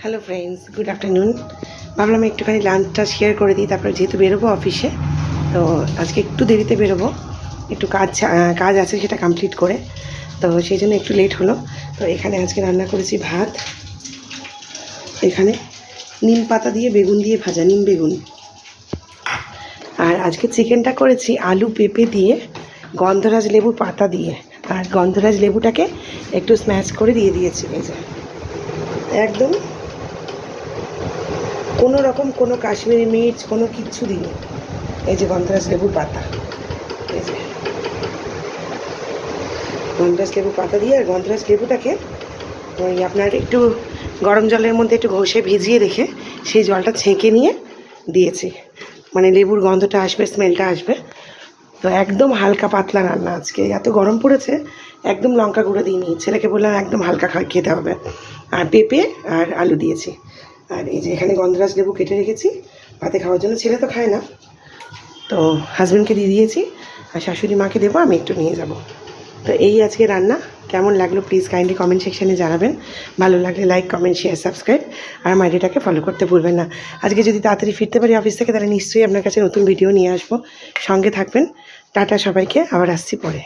Hello friends, good afternoon. ভাবলাম একটুখানি লাঞ্চটা শেয়ার করে দিই, তারপরে যেহেতু বেরোবো অফিসে, তো আজকে একটু দেরিতে বেরোবো, একটু কাজ আছে সেটা কমপ্লিট করে, তো সেই জন্য একটু লেট হলো। তো এখানে আজকে রান্না করেছি ভাত, এখানে নিম পাতা দিয়ে বেগুন দিয়ে ভাজা, নিম বেগুন। আর আজকে চিকেনটা করেছি আলু পেঁপে দিয়ে, গন্ধরাজ লেবু পাতা দিয়ে, আর গন্ধরাজ লেবুটাকে একটু স্ম্যাশ করে দিয়ে দিয়েছি। এই যে একদম কোনো রকম কোনো কাশ্মীরি মির্চ কোনো কিচ্ছু দিই। এই যে গন্ধরাজ লেবুর পাতা, এই যে গন্ধরাজ লেবুর পাতা দিয়ে, আর গন্ধরাজ লেবুটাকে ওই আপনার একটু গরম জলের মধ্যে একটু ঘষে ভিজিয়ে রেখে সেই জলটা ছেঁকে নিয়ে দিয়েছি, মানে লেবুর গন্ধটা আসবে, স্মেলটা আসবে। তো একদম হালকা পাতলা রান্না আজকে, এত গরম পড়েছে, একদম লঙ্কা গুঁড়ো দিইনি, ছেলেকে বললাম একদম হালকা খেতে হবে। আর পেঁপে আর আলু দিয়েছি। আর এই যে এখানে গন্ধরাজ লেবু কেটে রেখেছি ভাতে খাওয়ার জন্য, ছেলে তো খায় না, তো হাজব্যান্ডকে দিয়ে দিয়েছি, আর শাশুড়ি মাকে দেবো, আমি একটু নিয়ে যাব। তো এই আজকে রান্না। কেমন লাগলো প্লিজ কাইন্ডলি কমেন্ট সেকশানে জানাবেন। ভালো লাগলে লাইক, কমেন্ট, শেয়ার, সাবস্ক্রাইব, আর আমার আইডিটাকে ফলো করতে ভুলবেন না। আজকে যদি তাড়াতাড়ি ফিরতে পারি অফিস থেকে, তাহলে নিশ্চয়ই আপনার কাছে নতুন ভিডিও নিয়ে আসবো, সঙ্গে থাকবেন। টাটা সবাইকে, আবার আসছি পরে।